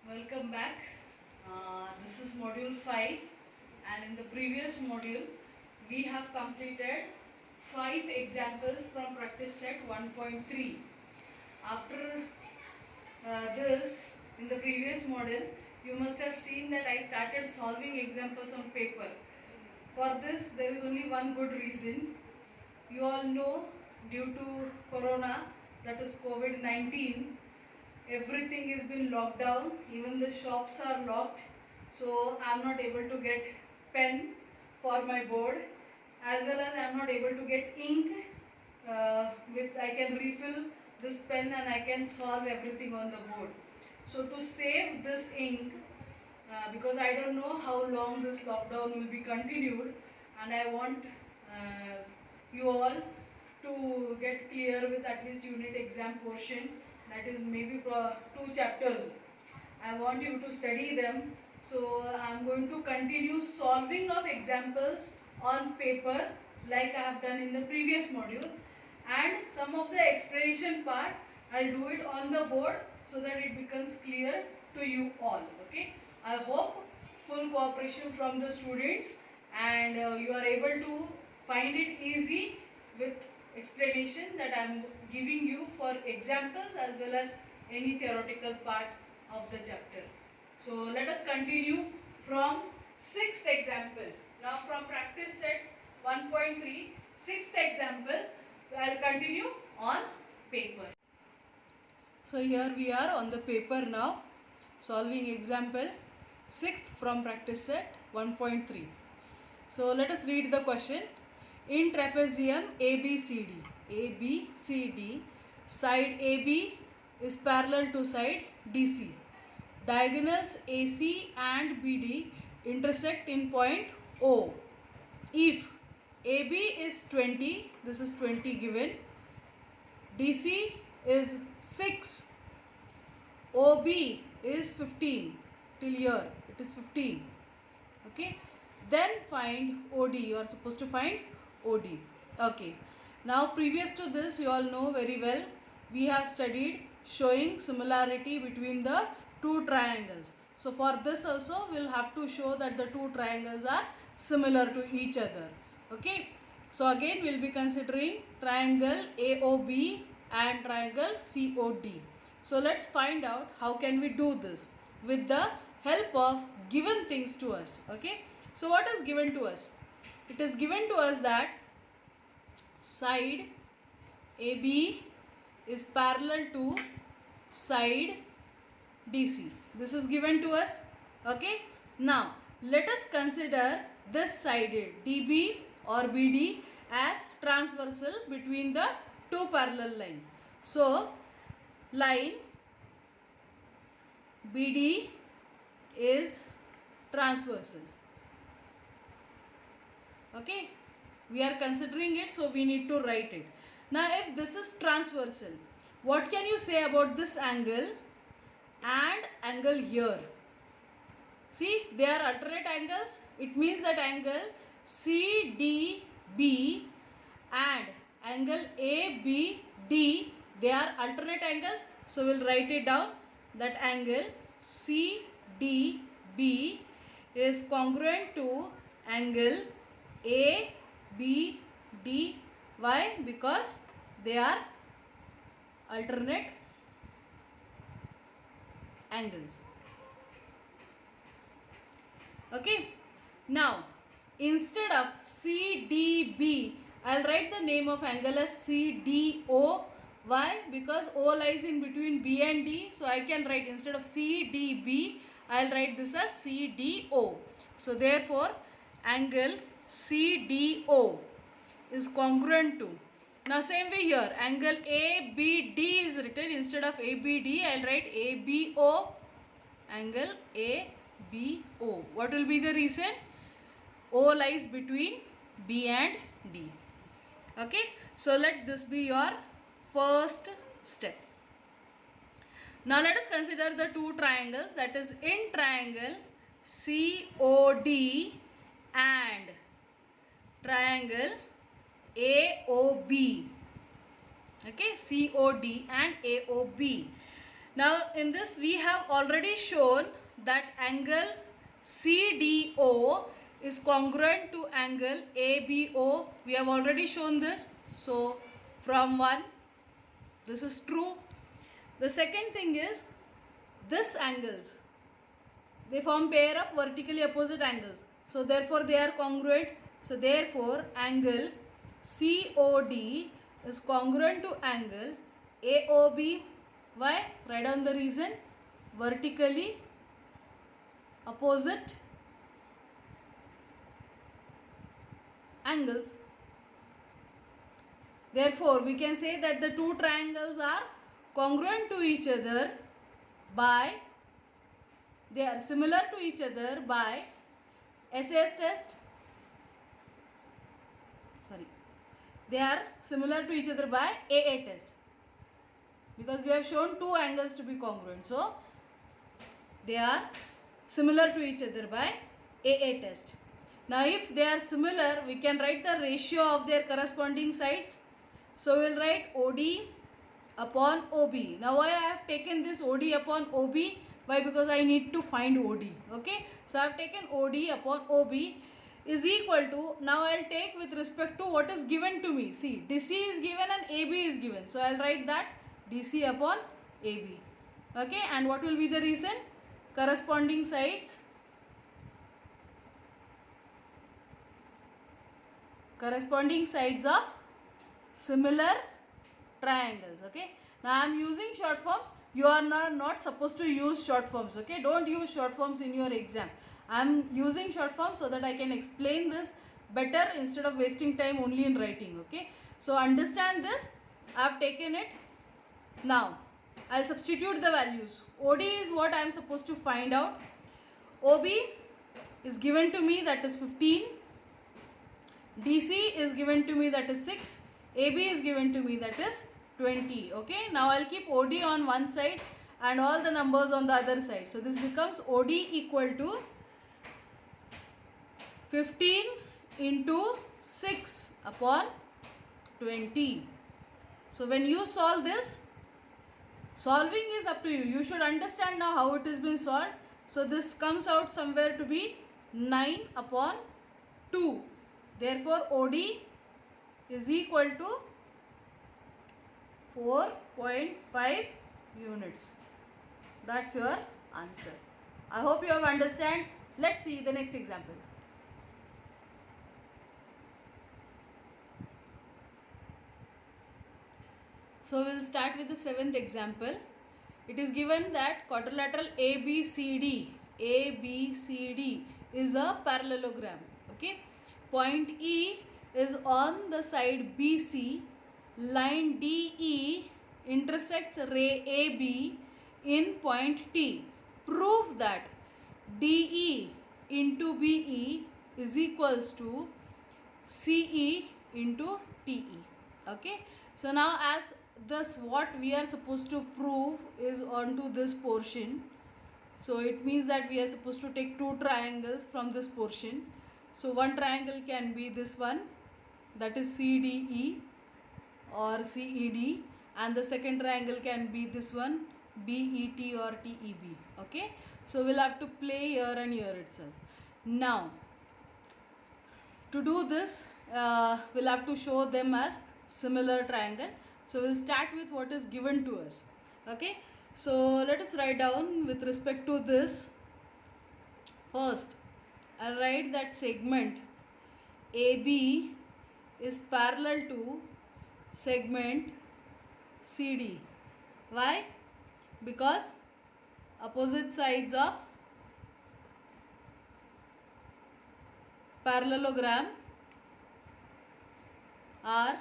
Welcome back. This is module 5, and in the previous module we have completed 5 examples from practice set 1.3. After this, in the previous module, you must have seen that I started solving examples on paper. For this, there is only one good reason. You all know, due to corona, that is COVID-19, everything is been locked down, even the shops are locked, so I am not able to get pen for my board, as well as I am not able to get ink which I can refill this pen and I can solve everything on the board. So to save this ink, because I don't know how long this lockdown will be continued, and I want you all to get clear with at least unit exam portion, that is maybe 2 chapters. I want you to study them. So I am going to continue solving of examples on paper like I have done in the previous module, and some of the explanation part I'll do it on the board so that it becomes clear to you all. Okay, I hope full cooperation from the students, and you are able to find it easy with explanation that I am giving you for examples as well as any theoretical part of the chapter. So let us continue from 6th example. Now from practice set 1.3, 6th example, I will continue on paper. So here we are on the paper now, solving example 6th from practice set 1.3. So let us read the question. In trapezium ABCD, side AB is parallel to side DC. Diagonals AC and BD intersect in point O. If AB is 20, this is 20 given, DC is 6, OB is 15, till here it is 15. Okay, then find OD. You are supposed to find OD. Okay, now previous to this, you all know very well, we have studied showing similarity between the two triangles. So for this also we will have to show that the two triangles are similar to each other. Okay, so again we will be considering triangle AOB and triangle COD. So let's find out how can we do this with the help of given things to us. Okay, so what is given to us? It is given to us that side AB is parallel to side DC. This is given to us. Okay, now let us consider this side DB or BD as transversal between the two parallel lines. So line BD is transversal. Okay, we are considering it, so we need to write it. Now if this is transversal, what can you say about this angle and angle here? See, they are alternate angles. It means that angle CDB and angle ABD, they are alternate angles. So we will write it down that angle CDB is congruent to angle ABD. Why? Because they are alternate angles. Okay, now instead of CDB, I will write the name of angle as CDO. Why? Because O lies in between B and D. So I can write, instead of CDB, I will write this as CDO. So therefore angle CDO is congruent to. Now same way here, angle ABD is written, instead of ABD I will write ABO, angle ABO. What will be the reason? O lies between B and D. Okay, so let this be your first step. Now let us consider the two triangles, that is in triangle COD and triangle AOB. Okay, COD and AOB. Now in this we have already shown that angle CDO is congruent to angle ABO. We have already shown this. So from 1, this is true. The second thing is this angles, they form pair of vertically opposite angles. So therefore they are congruent. So therefore angle COD is congruent to angle AOB. Why? Write down the reason. Vertically opposite angles. Therefore we can say that the two triangles are congruent to each other by, they are similar to each other by SAS test. They are similar to each other by AA test, because we have shown two angles to be congruent. So they are similar to each other by AA test. Now if they are similar, we can write the ratio of their corresponding sides. So we will write OD upon OB. Now why I have taken this OD upon OB? Why? Because I need to find OD. Okay. So I have taken OD upon OB is equal to, now I will take with respect to what is given to me. See, DC is given and AB is given. So I will write that DC upon AB. Okay. And what will be the reason? Corresponding sides. Corresponding sides of similar triangles. Okay. Now I am using short forms. You are not supposed to use short forms. Okay. Don't use short forms in your exam. I am using short forms so that I can explain this better instead of wasting time only in writing. Okay. So understand this. I have taken it. Now I will substitute the values. OD is what I am supposed to find out. OB is given to me, that is 15. DC is given to me, that is 6. AB is given to me, that is 20. Okay. Now I will keep OD on one side and all the numbers on the other side. So this becomes OD equal to 15 into 6 upon 20. So when you solve this, solving is up to you. You should understand now how it has been solved. So this comes out somewhere to be 9 upon 2. Therefore OD is equal to 4.5 units. That's your answer. I hope you have understand. Let's see the next example. So we'll start with the 7th example. It is given that quadrilateral ABCD is a parallelogram. Okay. Point E is on the side BC. Line DE intersects ray AB in point T. Prove that DE into BE is equals to CE into TE. Okay. So now as this, what we are supposed to prove is onto this portion. So it means that we are supposed to take two triangles from this portion. So one triangle can be this one, that is CDE or CED, and the second triangle can be this one, BET or TEB. Okay. So we'll have to play here and here itself. Now to do this, we'll have to show them as similar triangle. So we'll start with what is given to us. Okay. So let us write down with respect to this. First I'll write that segment AB is parallel to segment CD. Why? Because opposite sides of parallelogram are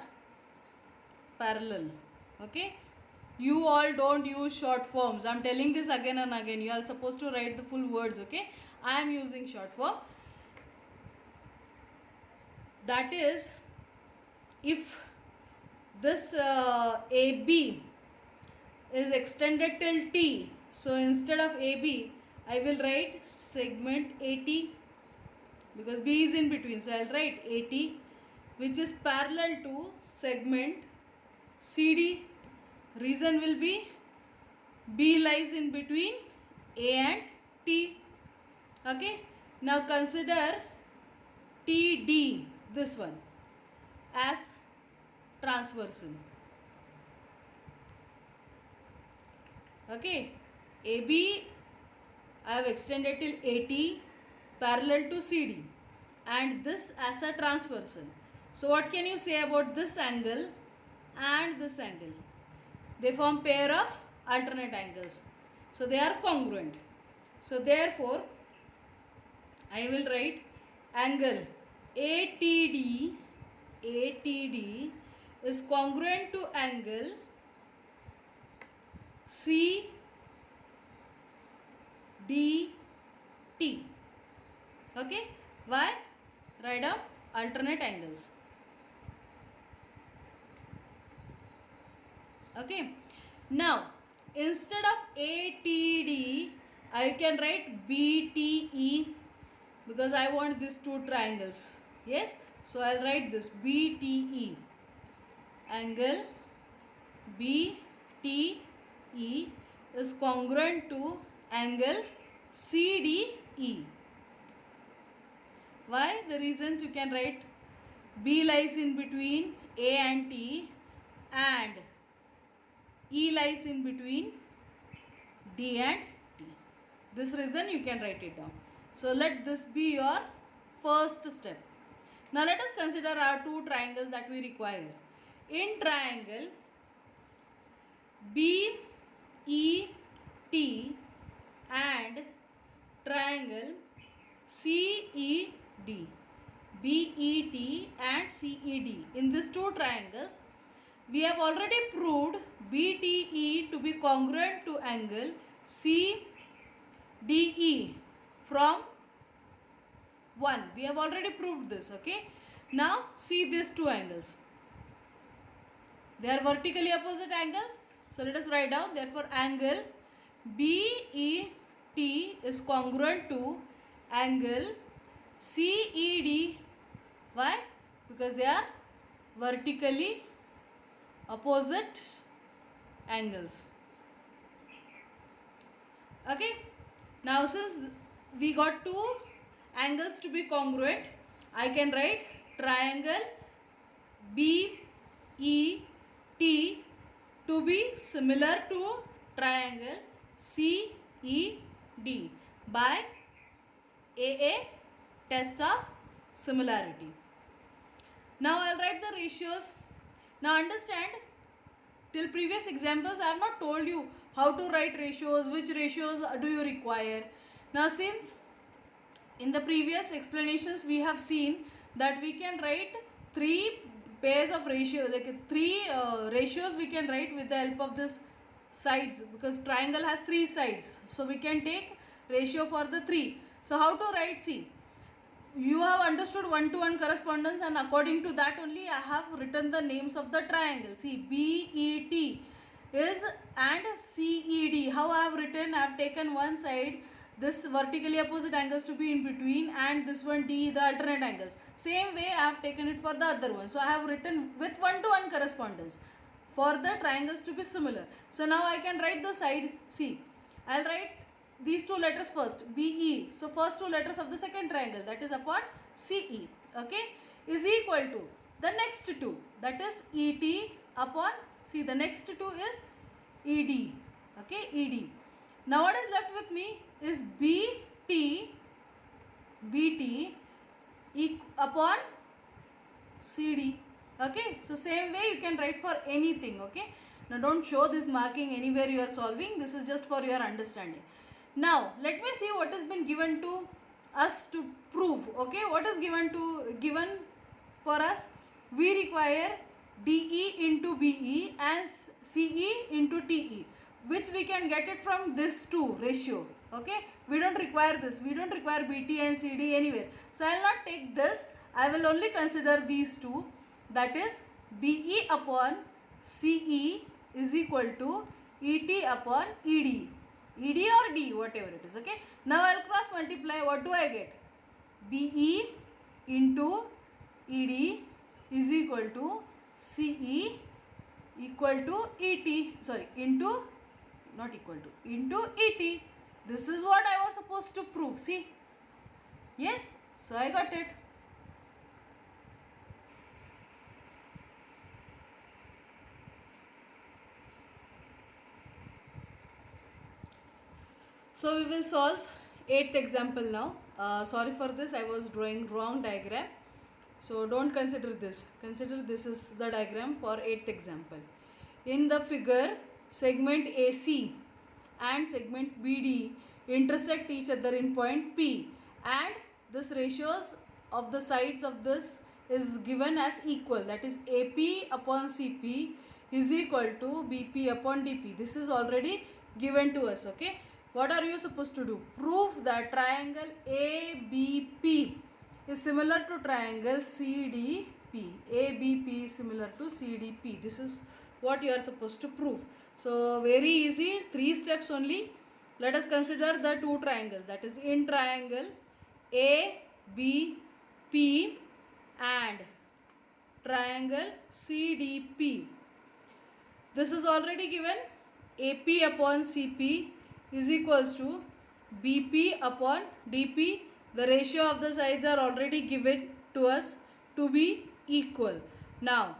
parallel. Okay. You all don't use short forms. I am telling this again and again. You are supposed to write the full words. Okay. I am using short form. That is, if this AB is extended till T, so instead of AB I will write segment AT, because B is in between. So I will write AT, which is parallel to segment CD. Reason will be B lies in between A and T. Okay. Now consider TD, this one, as transversal. Okay. AB I have extended till AT parallel to CD, and this as a transversal. So what can you say about this angle and this angle? They form pair of alternate angles. So they are congruent. So therefore I will write angle ATD is congruent to angle CDT. Okay. Why? Write down alternate angles. Okay. Now instead of ATD I can write BTE, because I want these two triangles. Yes. So I'll write this BTE. Angle BTE is congruent to angle CDE. Why? The reasons you can write B lies in between A and T, and E lies in between D and T. This reason you can write it down. So let this be your first step. Now let us consider our two triangles that we require. In triangle BET and triangle CED. BET and CED. In these two triangles, we have already proved BTE to be congruent to angle CDE from 1. We have already proved this. Okay. Now see these two angles. They are vertically opposite angles. So let us write down. Therefore, angle BET is congruent to angle CED. Why? Because they are vertically opposite angles. Okay. Now since we got two angles to be congruent, I can write triangle BET to be similar to triangle CED by AA test of similarity. Now I will write the ratios. Now understand, till previous examples I have not told you how to write ratios, which ratios do you require. Now since in the previous explanations we have seen that we can write three pairs of ratios, like three ratios we can write with the help of this sides, because triangle has three sides. So we can take ratio for the three. So how to write? See, you have understood one-to-one correspondence, and according to that only I have written the names of the triangle. See, BET is and CED. How I have written? I have taken one side, this vertically opposite angles to be in between, and this one D, the alternate angles. Same way I have taken it for the other one. So I have written with one-to-one correspondence for the triangles to be similar. So now I can write the side. See, I will write these two letters first, BE. So first two letters of the second triangle, that is upon CE. Okay, is equal to the next two, that is ET upon, see, the next two is ED. Okay, ED. Now what is left with me is BT upon CD. Okay, so same way you can write for anything. Okay, now don't show this marking anywhere you are solving. This is just for your understanding. Now let me see what has been given to us to prove. Okay, what is given for us? We require DE into BE and CE into TE, which we can get it from this two ratio. Okay, we don't require this. We don't require BT and CD anywhere. So I will not take this. I will only consider these two. That is BE upon CE is equal to ET upon ED. ED or D, whatever it is. Okay. Now I will cross multiply. What do I get? BE into ED is equal to CE equal to ET. Sorry, into not equal to, into ET. This is what I was supposed to prove. See? Yes? So I got it. So we will solve 8th example now. Sorry for this, I was drawing wrong diagram. So don't consider this. Consider this is the diagram for 8th example. In the figure, segment AC and segment BD intersect each other in point P, and this ratios of the sides of this is given as equal, that is AP upon CP is equal to BP upon DP. This is already given to us. Okay, what are you supposed to do? Prove that triangle ABP is similar to triangle CDP. ABP is similar to CDP. This is what you are supposed to prove. So very easy, 3 steps only. Let us consider the two triangles, that is in triangle ABP and triangle CDP. This is already given. AP upon CP is equals to BP upon DP. The ratio of the sides are already given to us to be equal. Now,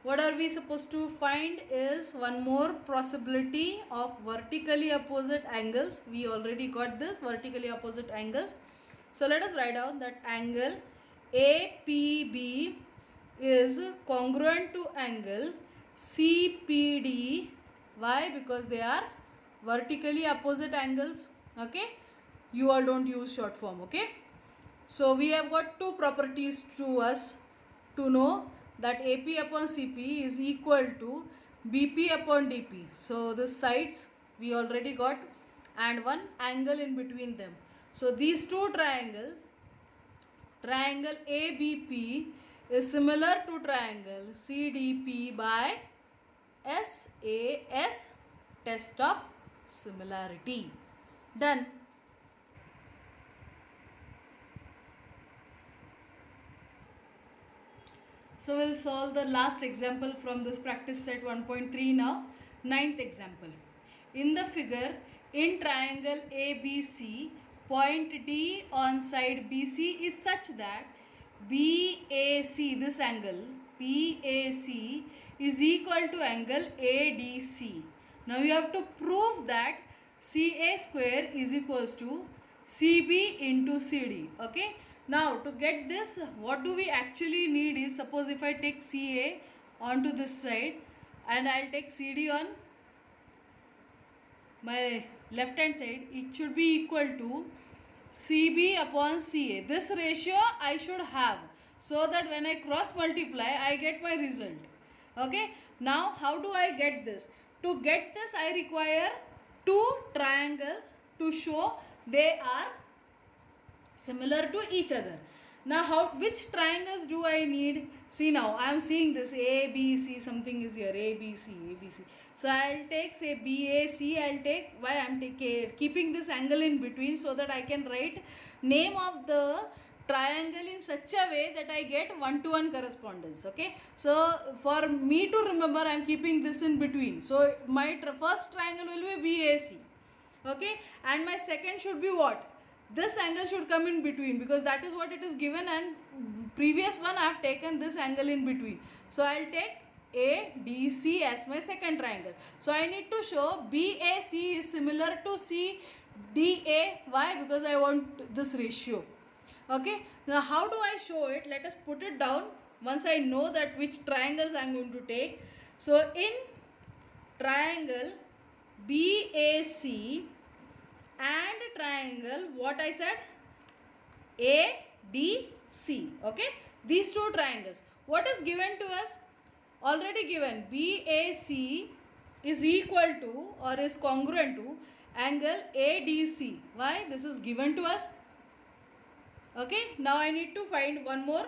what are we supposed to find is one more possibility of vertically opposite angles. We already got this, vertically opposite angles. So let us write down that angle APB is congruent to angle CPD. Why? Because they are vertically opposite angles. Okay, you all don't use short form. Okay, so we have got two properties to us to know that AP upon CP is equal to BP upon DP. So the sides we already got and one angle in between them. So these two triangle ABP is similar to triangle CDP by SAS, test of similarity. Done. So we'll solve the last example from this practice set 1.3 now. 9th example. In the figure, in triangle ABC, point D on side BC is such that BAC, this angle BAC is equal to angle ADC. Now you have to prove that CA square is equals to CB into CD. Okay. Now to get this, what do we actually need is, suppose if I take CA onto this side and I'll take CD on my left hand side, it should be equal to CB upon CA. This ratio I should have, so that when I cross multiply I get my result. Okay. Now how do I get this? To get this I require two triangles to show they are similar to each other. Now which triangles do I need? See, now I am seeing this ABC, something is here, ABC. So I'll take say BAC, I'll take, why I am keeping this angle in between so that I can write name of the triangle in such a way that I get one-to-one correspondence. Okay, so for me to remember I am keeping this in between. So my first triangle will be BAC. Okay, and my second should be what? This angle should come in between, because that is what it is given, and previous one I have taken this angle in between. So I will take ADC as my second triangle. So I need to show BAC is similar to CDA. Why? Because I want this ratio. Okay. Now how do I show it? Let us put it down once I know that which triangles I am going to take. So in triangle BAC and triangle, what I said, ADC. Okay, these two triangles, what is given to us? Already given, BAC is equal to or is congruent to angle ADC. Why? This is given to us. Okay, now I need to find one more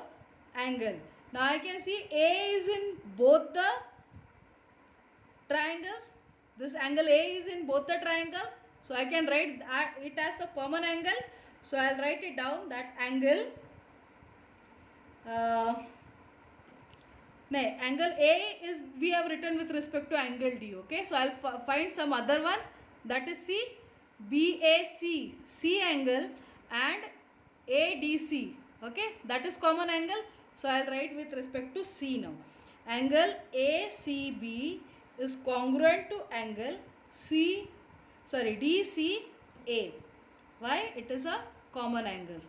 angle. Now I can see A is in both the triangles. This angle A is in both the triangles. So I can write it as a common angle. So I will write it down, that angle angle A is, we have written with respect to angle D. Okay, so I will find some other one that is see BAC, C angle, and ADC. Okay, that is common angle. So I will write with respect to C now. Angle ACB is congruent to angle DCA. Why? It is a common angle.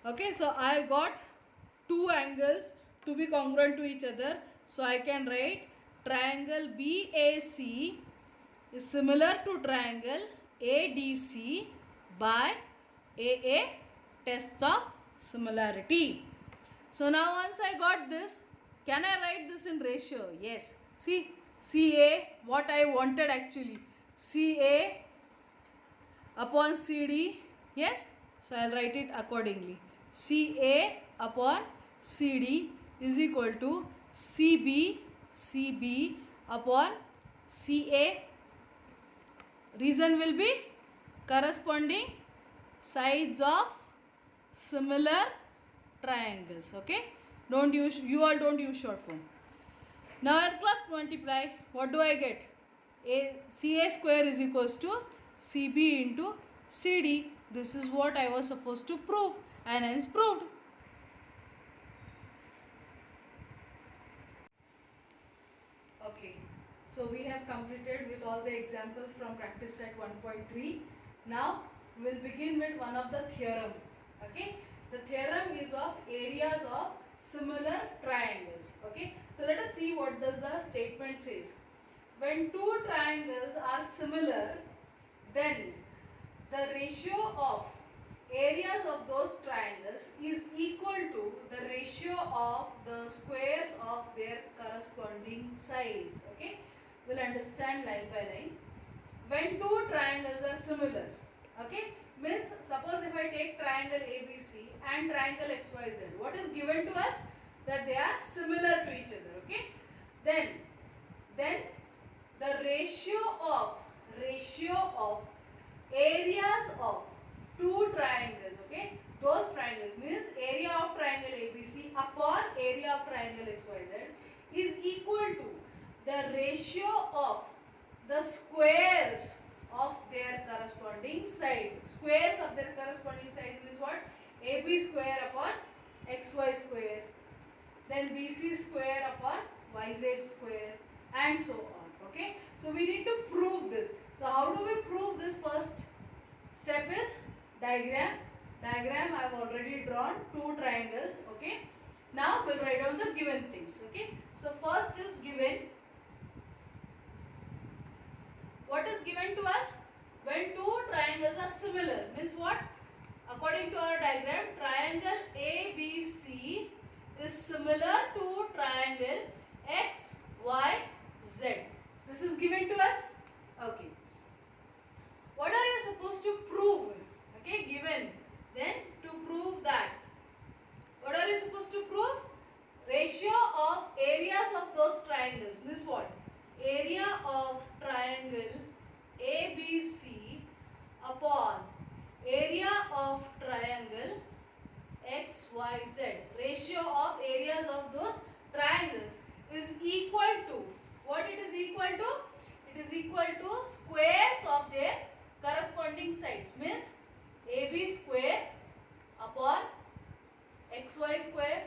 Okay, so I got two angles to be congruent to each other. So I can write triangle BAC is similar to triangle ADC by AA, test of similarity. So now once I got this, can I write this in ratio? Yes. See, CA, what I wanted actually, CA upon CD. Yes. So I will write it accordingly. CA upon CD is equal to CB upon CA. Reason will be corresponding sides of similar triangles. Okay, you all don't use short form. Now I'll cross multiply. What do I get? CA square is equals to CB into CD. This is what I was supposed to prove, and hence proved. Okay, so we have completed with all the examples from practice set 1.3. Now we will begin with one of the theorem. Okay, the theorem is of areas of similar triangles. Okay, so let us see what does the statement says. When two triangles are similar, then the ratio of areas of those triangles is equal to the ratio of the squares of their corresponding sides. Okay, we'll understand line by line. When two triangles are similar, okay, means suppose if I take triangle ABC and triangle XYZ, what is given to us? That they are similar to each other. Okay, then the ratio of areas of two triangles, okay, those triangles means area of triangle ABC upon area of triangle XYZ is equal to the ratio of the squares of their corresponding sides. Squares of their corresponding sides is what? AB square upon XY square, then BC square upon YZ square, and so on. Okay, so we need to prove this. So how do we prove this? First step is diagram. I have already drawn two triangles. Okay, now we'll write down the given things. Okay, so first is given. What is given to us? When two triangles are similar, means what? According to our diagram, triangle ABC is similar to triangle XYZ. This is given to us. Okay, what are you supposed to prove? Okay, given. Then to prove that, what are you supposed to prove? Ratio of areas of those triangles means what? Area of triangle ABC upon area of triangle XYZ. Ratio of areas of those triangles is equal to, what it is equal to? It is equal to squares of their corresponding sides, means AB square upon XY square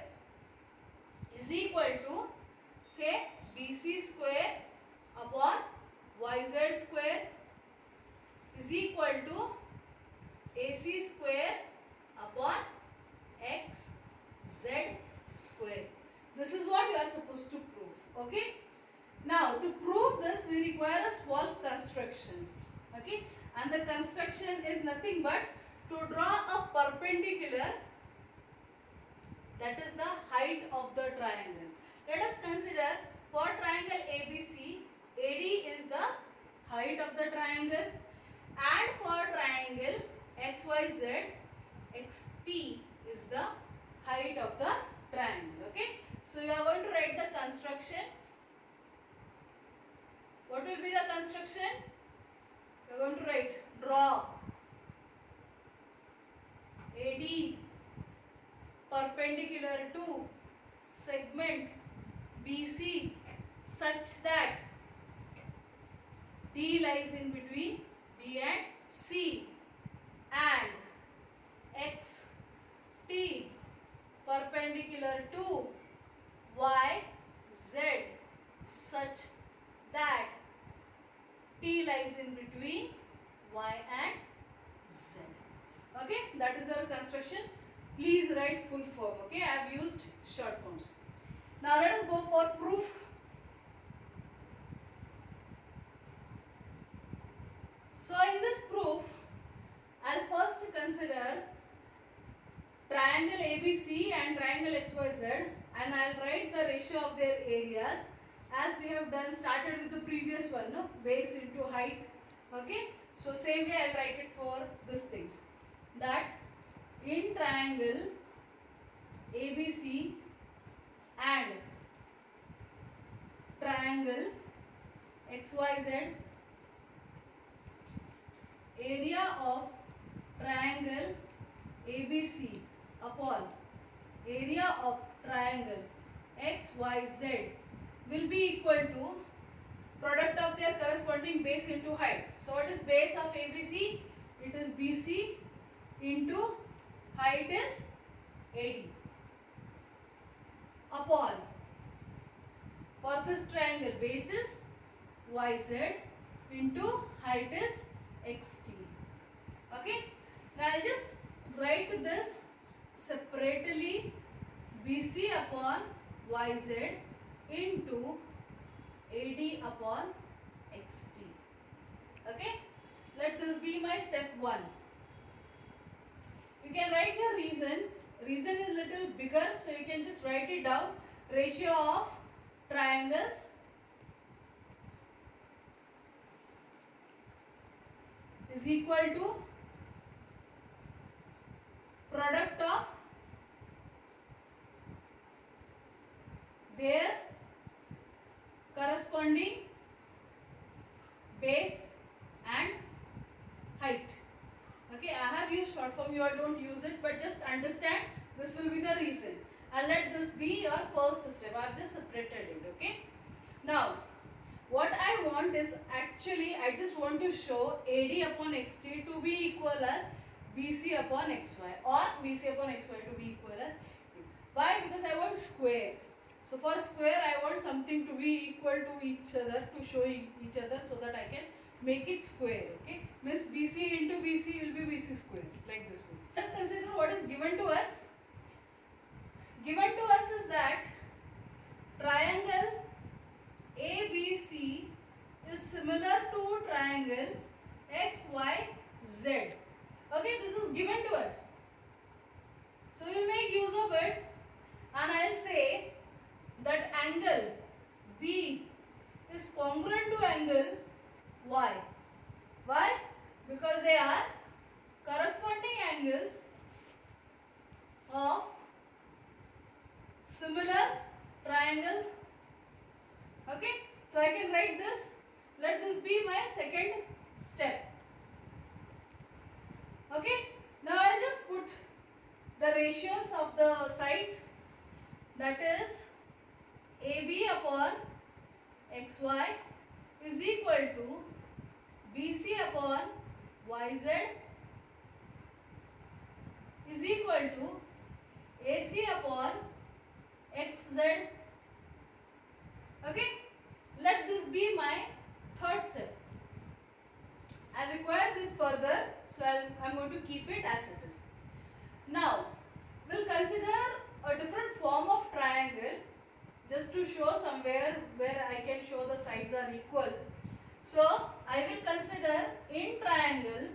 is equal to, say, BC square upon YZ square is equal to AC square upon XZ square. This is what you are supposed to prove. Okay. Now to prove this, we require a small construction. Okay, and the construction is nothing but to draw a perpendicular, that is the height of the triangle. Let us consider for triangle ABC, AD is the height of the triangle, and for triangle XYZ, XT is the height of the triangle. Okay, so you are going to write the construction. What will be the construction? You are going to write, draw AD perpendicular to segment BC such that D lies in between B and C, and X T perpendicular to Y Z such that T lies in between Y and Z. Okay, that is our construction. Please write full form. Okay, I have used short forms. Now let us go for proof. So in this proof, I'll first consider triangle ABC and triangle XYZ, and I'll write the ratio of their areas as we have started with the previous one, no? Base into height. Okay, so same way I'll write it for these things, that in triangle ABC and triangle XYZ, area of triangle ABC upon area of triangle XYZ will be equal to product of their corresponding base into height. So what is base of ABC? It is BC into height is AD upon, for this triangle, base is YZ into height is XT. Okay, now I'll just write this separately, BC upon YZ into AD upon XT. Okay, let this be my step 1. You can write your reason. Reason is little bigger, so you can just write it down. Ratio of triangles is equal to product of their corresponding base and height. Okay, I have used short form, you all don't use it, but just understand this will be the reason, and let this be your first step. I have just separated it. Okay, now what I want is, actually I just want to show AD upon XT to be equal as BC upon XY, or BC upon XY to be equal as. Why? Because I want square. So for square I want something to be equal to each other, to show each other, so that I can make it square. Okay, means BC into BC will be BC square, like this one. Let's consider what is given to us. Given to us is that triangle ABC is similar to triangle XYZ. Okay, this is given to us. So we will make use of it, and I will say that angle B is congruent to angle Y. Why? Because they are corresponding angles of similar triangles. Okay, so I can write this. Let this be my second step. Okay, now I'll just put the ratios of the sides, that is AB upon XY is equal to BC upon YZ is equal to AC upon XZ. Okay, let this be my third step. I require this further, so I'm going to keep it as it is. Now we'll consider a different form of triangle, just to show somewhere where I can show the sides are equal. So I will consider in triangle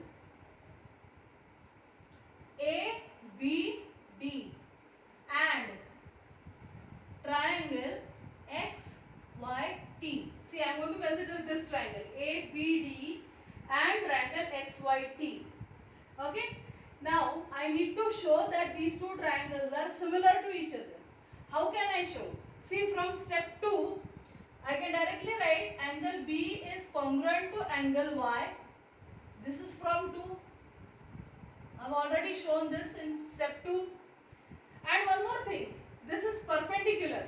ABD and triangle XYT. See, I am going to consider this triangle ABD and triangle XYT. Okay. Now I need to show that these two triangles are similar to each other. How can I show? See, from step 2, I can directly write angle B is congruent to angle Y. This is from 2. I have already shown this in step 2. And one more thing, this is perpendicular.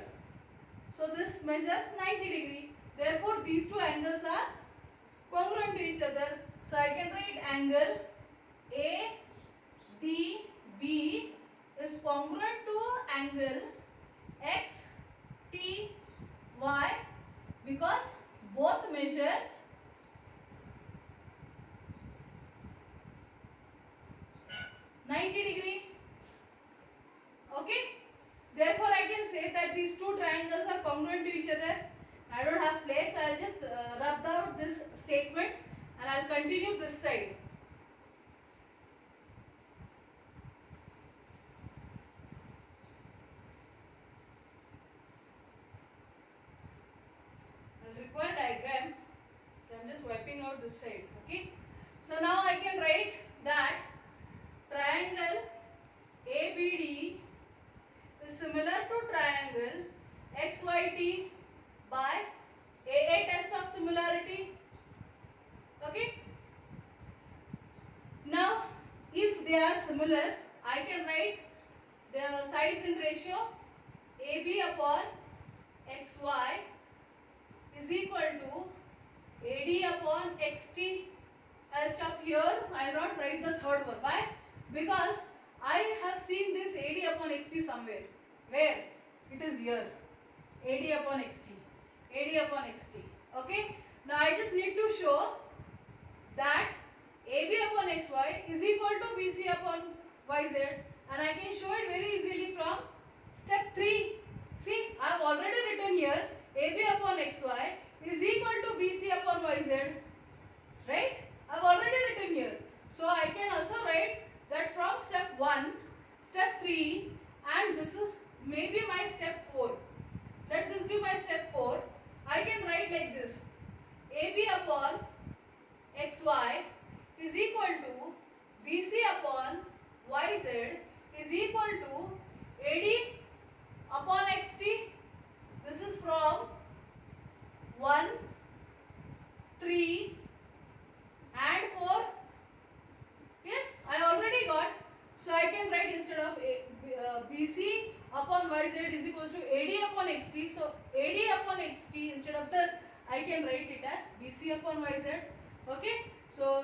So this measures 90 degree. Therefore, these two angles are congruent to each other. So I can write angle ADB is congruent to angle XTY because both measures 90 degree. Okay. Therefore, I can say that these two triangles are congruent to each other. I don't have place, so I'll just rub out this statement and I'll continue this side. I'll require diagram, so I'm just wiping out this side. Okay. So now I can write that triangle ABD is similar to triangle XYT by AA test of similarity. Okay. Now, if they are similar, I can write the sides in ratio AB upon XY is equal to AD upon XT. I'll stop here. I will not write the third one. Why? Because I have seen this AD upon XT somewhere. Where? It is here. AD upon XT. AD upon XT. Okay. Now I just need to show that AB upon XY is equal to BC upon YZ, and I can show it very easily from step 3. See, I have already written here AB upon XY is equal to BC upon YZ. Right? I have already written here. So I can also write that from step 1, step 3, and this is maybe my step 4. Let this be my step 4. I can write like this. AB upon XY is equal to BC upon YZ is equal to AD upon XT. This is from 1, 3 and 4. Yes, I already got. So I can write instead of BC upon YZ is equal to AD upon XT. So AD upon XT, instead of this, I can write it as BC upon YZ. Okay. So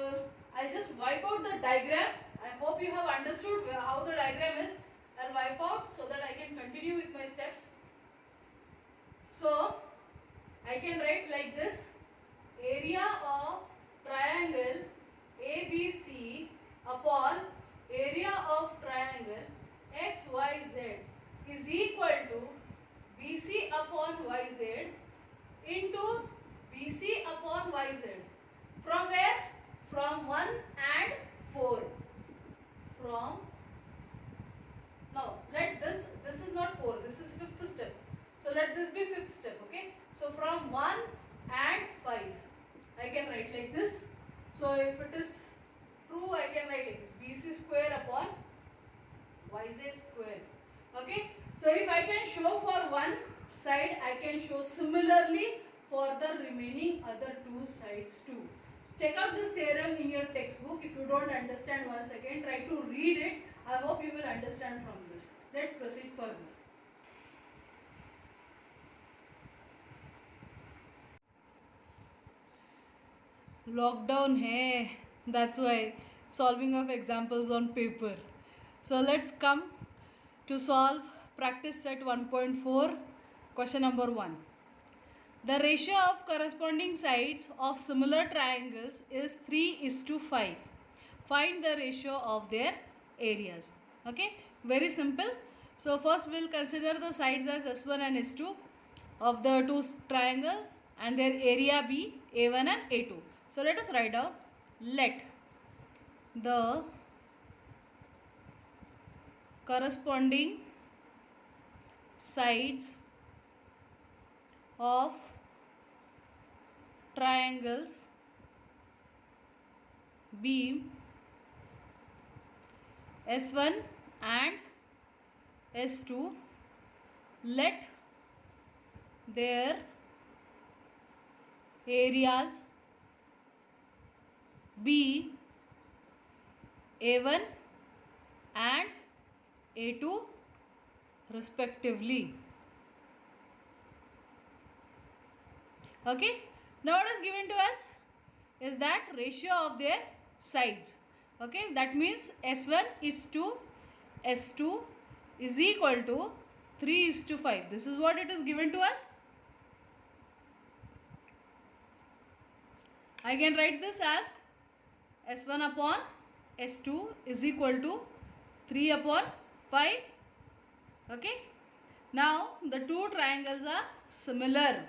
I'll just wipe out the diagram. I hope you have understood how the diagram is. I'll wipe out so that I can continue with my steps. So I can write like this. Area of triangle ABC upon area of triangle XYZ is equal to BC upon YZ into BC upon YZ. From where? From 1 and 4. From, now let this is not 4, this is 5th step. So let this be 5th step, okay. So from 1 and 5, I can write like this. So if it is true, I can write like this, BC square upon YZ square. Okay. So if I can show for one side, I can show similarly for the remaining other two sides too. So check out this theorem in your textbook. If you don't understand, once again try to read it. I hope you will understand from this. Let's proceed further. Lockdown hai, that's why solving of examples on paper. So let's come to solve practice set 1.4, question number 1. The ratio of corresponding sides of similar triangles is 3:5. Find the ratio of their areas. Okay, very simple. So first we'll consider the sides as S1 and S2 of the two triangles and their area be A1 and A2. So let us write down, let the corresponding sides of triangles be S1 and S2. Let their areas be A1 and A2 respectively. Okay. Now what is given to us? is that ratio of their sides. Okay, that means S1 is to S2 is equal to 3 is to 5. This is what it is given to us. I can write this as S1 upon S2 is equal to 3 upon 5. Okay. Now the two triangles are similar.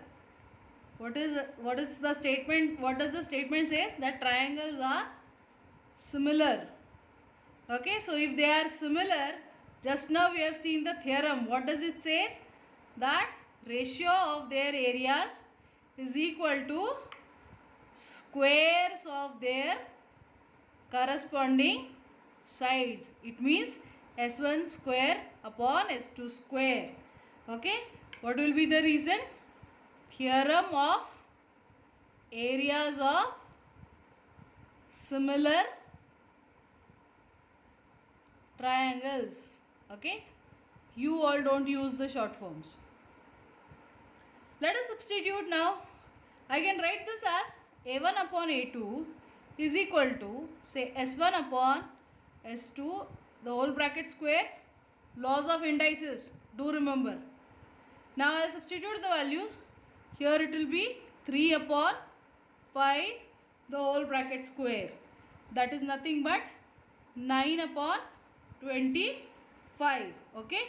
What is the statement? What does the statement says? That triangles are similar. Okay. So if they are similar, just now we have seen the theorem. What does it say? That ratio of their areas is equal to squares of their corresponding sides. It means S1 square upon S2 square. Okay. What will be the reason? Theorem of areas of similar triangles. Okay. You all don't use the short forms. Let us substitute now. I can write this as A1 upon A2 is equal to, say, S1 upon S2, the whole bracket square, laws of indices. Do remember. Now I will substitute the values. Here it will be 3 upon 5, the whole bracket square. That is nothing but 9 upon 25. Okay.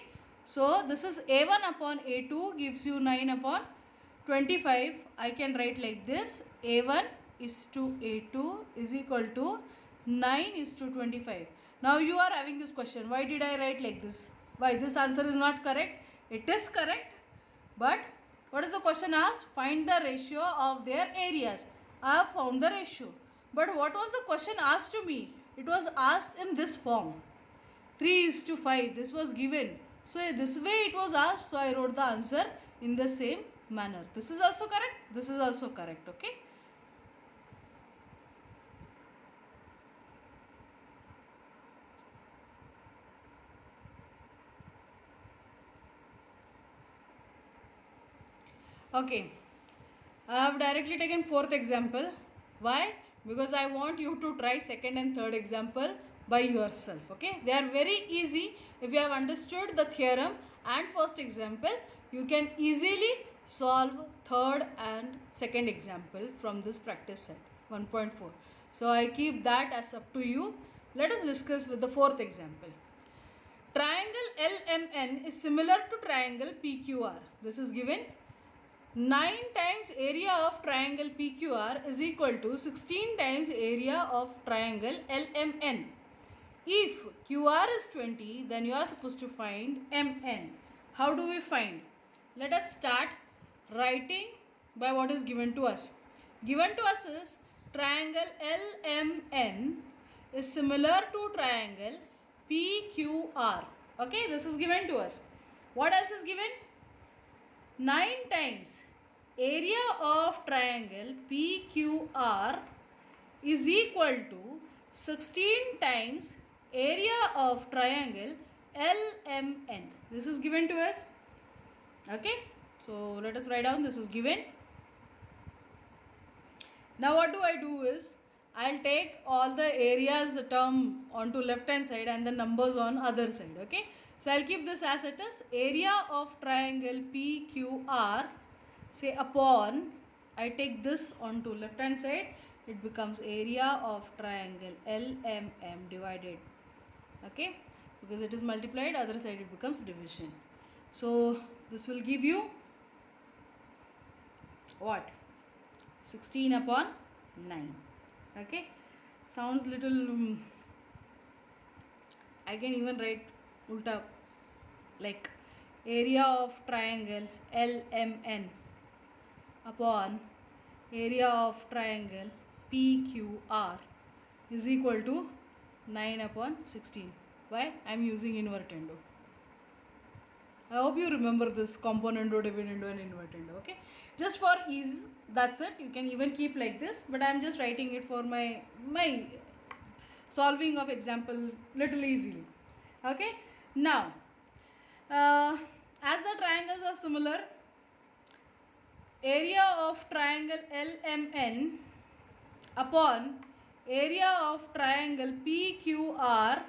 So this is A1 upon A2 gives you 9 upon 25. I can write like this. A1 is to A2 is equal to 9 is to 25. Now you are having this question. Why did I write like this? Why this answer is not correct? It is correct. But what is the question asked? Find the ratio of their areas. I have found the ratio. But what was the question asked to me? It was asked in this form. 3 is to 5. This was given. So this way it was asked. So I wrote the answer in the same manner. This is also correct. This is also correct. Okay. Okay. I have directly taken fourth example. Why? Because I want you to try second and third example by yourself. Okay. They are very easy. If you have understood the theorem and first example, you can easily solve third and second example from this practice set 1.4. So I keep that as up to you. Let us discuss with the fourth example. Triangle LMN is similar to triangle PQR. This is given. 9 times area of triangle PQR is equal to 16 times area of triangle LMN. If QR is 20, then you are supposed to find MN. How do we find? Let us start writing by what is given to us. Given to us is triangle LMN is similar to triangle PQR. Okay, this is given to us. What else is given? 9 times area of triangle PQR is equal to 16 times area of triangle LMN. This is given to us. Okay. So let us write down this is given. Now what do I do is I'll take all the areas term onto left hand side and the numbers on other side. Okay. So I'll keep this as it is. Area of triangle PQR, say upon, I take this onto left hand side, it becomes area of triangle LMM divided. Okay. Because it is multiplied, other side it becomes division. So this will give you what? 16 upon 9. Okay. Sounds little, I can even write ulta, like area of triangle LMN upon area of triangle PQR is equal to 9 upon 16. Why? I am using invertendo. I hope you remember this componendo, dividendo and invertendo. Okay. Just for ease, that's it. You can even keep like this, but I am just writing it for my solving of example little easily. Okay. Now, as the triangles are similar, area of triangle LMN upon area of triangle PQR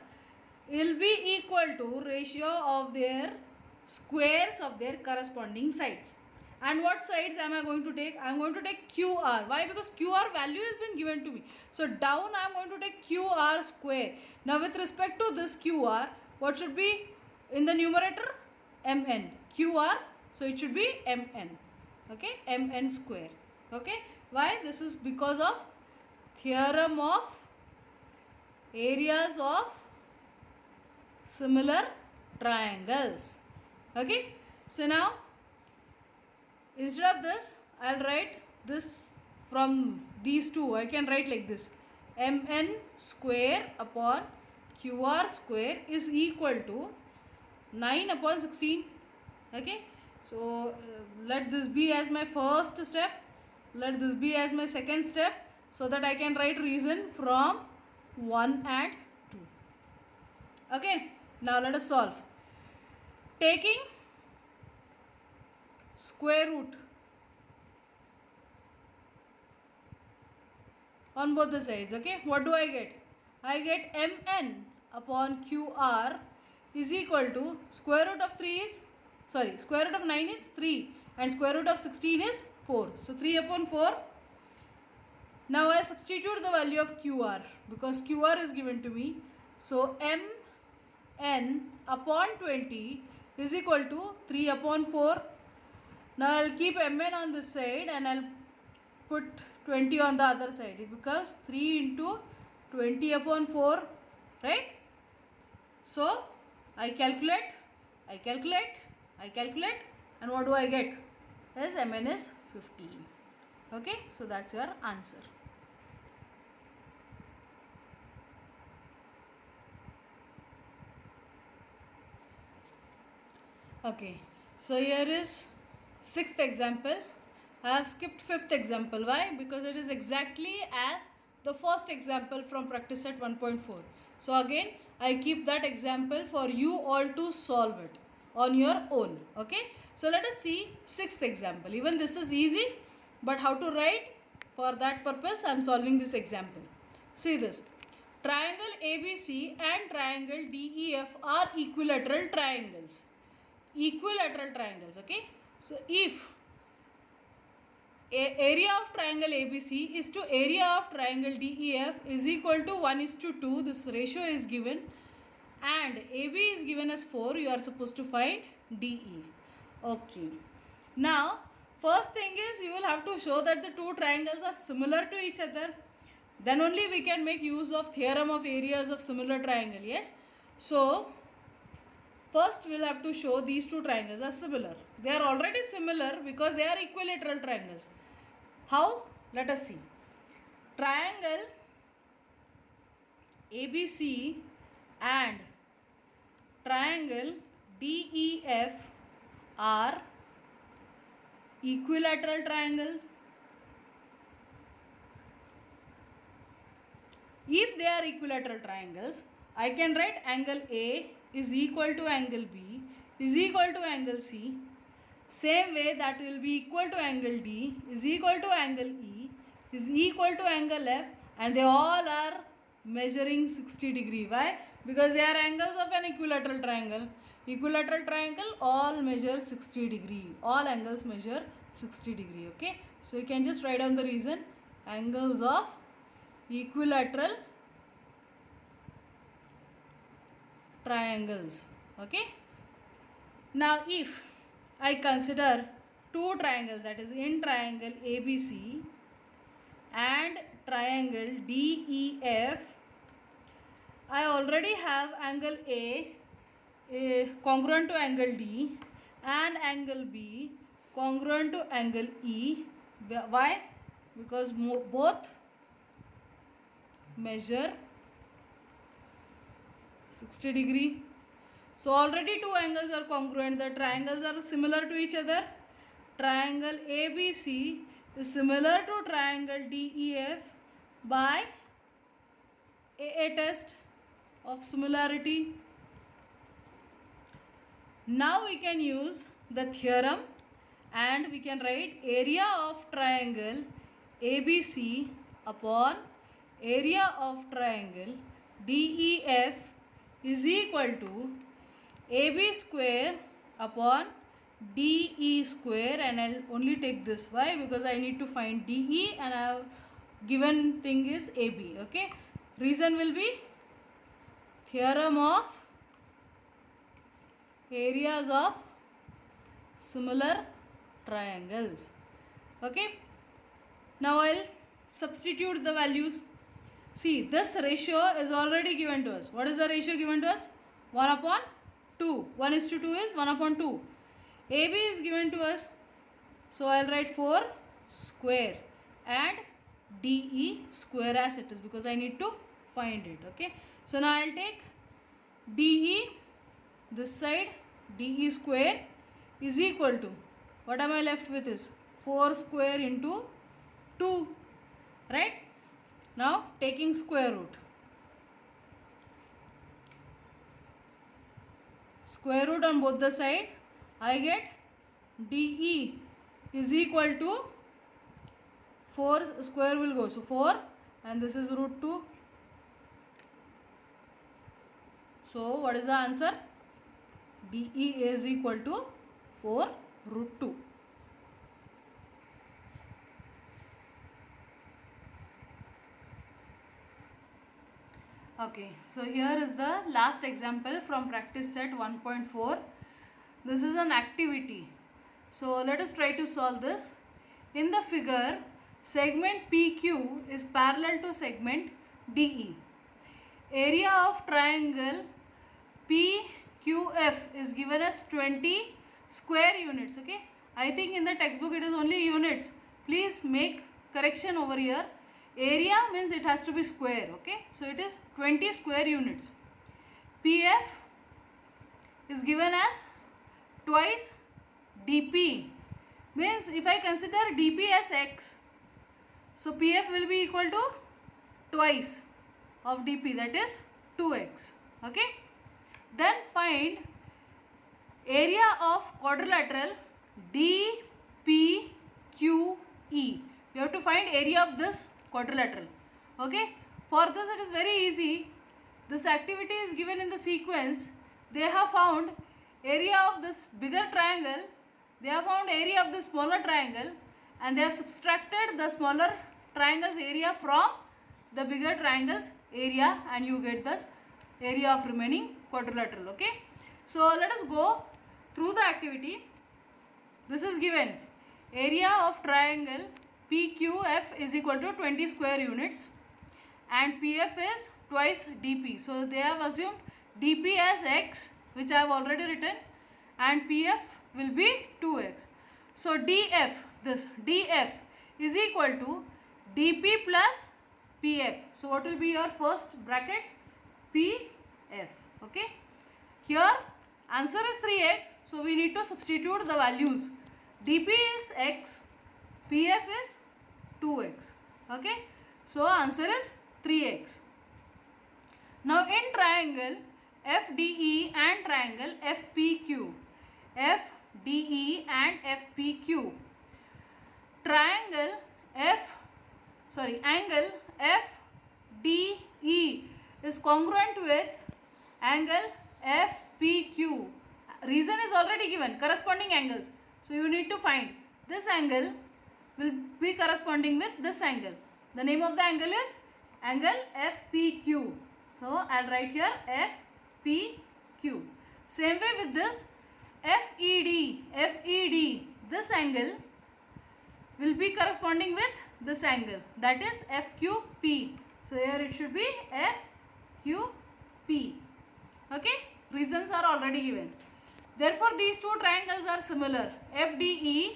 will be equal to ratio of their squares of their corresponding sides. And what sides am I going to take? I am going to take QR. Why? Because QR value has been given to me. So down I am going to take QR square. Now with respect to this QR, what should be in the numerator? Mn. QR. So it should be Mn. Okay? Mn square. Okay? Why? This is because of theorem of areas of similar triangles. Okay? So now instead of this, I'll write this from these two. I can write like this. Mn square upon QR square is equal to 9 upon 16. Okay. So let this be as my first step. Let this be as my second step, so that I can write reason from 1 and 2. Okay. Now let us solve. Taking square root on both the sides. Okay, what do I get? I get Mn upon QR is equal to square root of 3 is, sorry, square root of 9 is 3 and square root of 16 is 4. So 3 upon 4. Now I substitute the value of QR because QR is given to me. So Mn upon 20 is equal to 3 upon 4. Now I'll keep Mn on this side and I'll put 20 on the other side. It becomes 3 into 20 upon 4, right? So I calculate, and what do I get? Yes, Mn is 15. Okay, so that's your answer. Okay, so here is 6th example. I have skipped 5th example. Why? Because it is exactly as the first example from practice set 1.4. So again, I keep that example for you all to solve it on your own. Okay. So let us see 6th example. Even this is easy, but how to write? For that purpose, I am solving this example. See this. Triangle ABC and triangle DEF are equilateral triangles. Equilateral triangles. Okay. So if area of triangle ABC is to area of triangle DEF is equal to 1:2. This ratio is given and AB is given as 4. You are supposed to find DE. Okay. Now, first thing is you will have to show that the two triangles are similar to each other. Then only we can make use of theorem of areas of similar triangle. Yes. So, first we will have to show these two triangles are similar. They are already similar because they are equilateral triangles. How? Let us see. Triangle ABC and triangle DEF are equilateral triangles. If they are equilateral triangles, I can write angle A is equal to angle B is equal to angle C. Same way that will be equal to angle D is equal to angle E is equal to angle F, and they all are measuring 60 degree. Why? Because they are angles of an equilateral triangle. Equilateral triangle all measure 60 degree. All angles measure 60 degree. Okay. So you can just write down the reason. Angles of equilateral triangles. Okay. Now if I consider two triangles, that is in triangle ABC and triangle DEF, I already have angle A congruent to angle D and angle B congruent to angle E. Why? Because both measure 60 degree. So already two angles are congruent. The triangles are similar to each other. Triangle ABC is similar to triangle DEF by a test of similarity. Now we can use the theorem and we can write area of triangle ABC upon area of triangle DEF is equal to AB square upon DE square, and I'll only take this. Why? Because I need to find DE and I have given thing is AB. Okay. Reason will be theorem of areas of similar triangles. Okay. Now I'll substitute the values. See, this ratio is already given to us. What is the ratio given to us? 1 upon 2. 1:2 is 1 upon 2. AB is given to us. So I'll write 4 square and DE square as it is, because I need to find it. Okay. So now I'll take DE, this side DE square is equal to, what am I left with is 4 square into 2. Right. Now taking square root. Square root on both the side, I get DE is equal to 4 square will go. So 4 and this is root 2. So what is the answer? DE is equal to 4 root 2. Okay, so here is the last example from practice set 1.4. This is an activity. So let us try to solve this. In the figure, segment PQ is parallel to segment DE. Area of triangle PQF is given as 20 square units. Okay, I think in the textbook it is only units. Please make correction over here. Area means it has to be square. Okay, so it is 20 square units. PF is given as twice DP, means if I consider DP as x, so PF will be equal to twice of DP, that is 2x. Okay, then find area of quadrilateral DPQE. You have to find area of this quadrilateral. Okay, for this it is very easy. This activity is given in the sequence. They have found area of this bigger triangle, they have found area of the smaller triangle, and they have subtracted the smaller triangle's area from the bigger triangle's area, and you get this area of remaining quadrilateral. Okay, so let us go through the activity. This is given area of triangle PQF is equal to 20 square units and PF is twice DP. So they have assumed DP as x, which I have already written, and PF will be 2x. So DF, this DF is equal to DP plus PF. So what will be your first bracket? PF. Okay. Here answer is 3x. So we need to substitute the values. DP is x, PF is 2x. Okay. So answer is 3x. Now in triangle FDE and triangle FPQ. FDE and FPQ. Angle FDE is congruent with angle FPQ. Reason is already given, corresponding angles. So you need to find this angle will be corresponding with this angle. The name of the angle is angle FPQ. So I'll write here FPQ. Same way with this FED, this angle will be corresponding with this angle, that is FQP. So here it should be FQP. Okay, reasons are already given. Therefore these two triangles are similar. FDE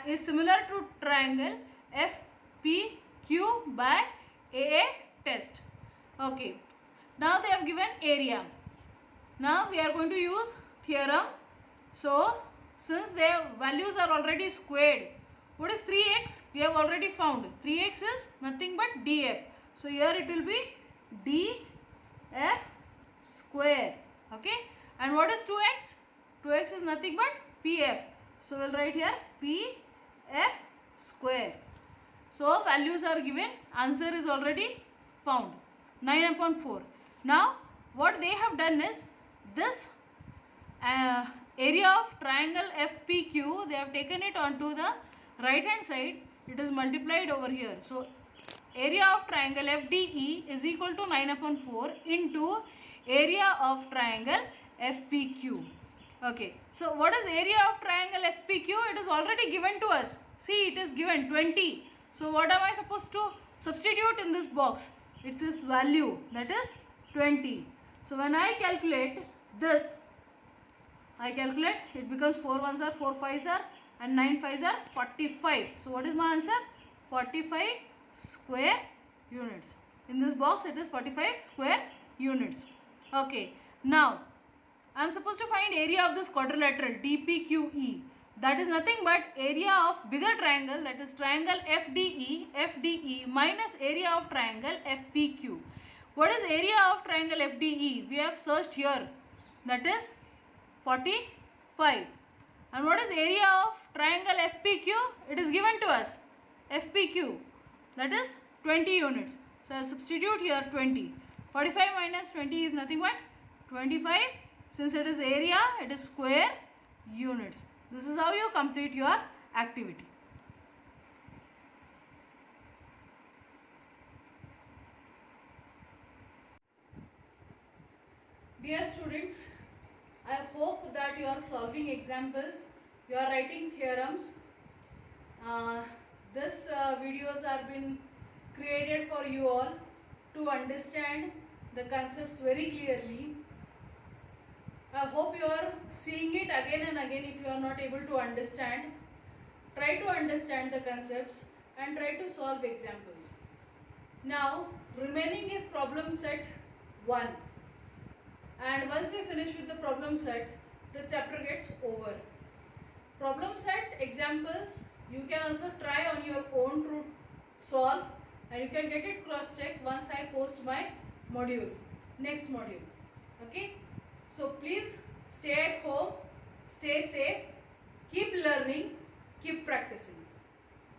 is similar to triangle FPQ by AA test. Okay, now they have given area. Now we are going to use theorem. So since their values are already squared, what is 3x? We have already found 3x is nothing but DF. So here it will be DF square. Okay, and what is 2x? 2x is nothing but PF. So we'll write here PF square. So values are given, answer is already found, 9 upon 4. Now what they have done is, this area of triangle FPQ, they have taken it onto the right hand side, it is multiplied over here. So area of triangle FDE is equal to 9 upon 4 into area of triangle FPQ. Okay, so what is area of triangle FPQ? It is already given to us. See, it is given 20. So what am I supposed to substitute in this box? It's this value, that is 20. So when I calculate this, it becomes 4 ones are 4 5s are and 9 5s are 45. So what is my answer? 45 square units. In this box it is 45 square units. Okay, now I am supposed to find area of this quadrilateral DPQE. That is nothing but area of bigger triangle, that is triangle FDE minus area of triangle FPQ. What is area of triangle FDE? We have searched here, that is 45. And what is area of triangle FPQ? It is given to us, FPQ, that is 20 units. So I substitute here 20. 45 minus 20 is nothing but 25. Since it is area, it is square units. This is how you complete your activity. Dear students, I hope that you are solving examples, you are writing theorems. This videos are been created for you all to understand the concepts very clearly. I hope you are seeing it again and again. If you are not able to understand, try to understand the concepts and try to solve examples. Now remaining is problem set 1, and once we finish with the problem set, the chapter gets over. Problem set examples you can also try on your own to solve, and you can get it cross check once I post my module, next module. Okay, so please stay at home, stay safe, keep learning, keep practicing.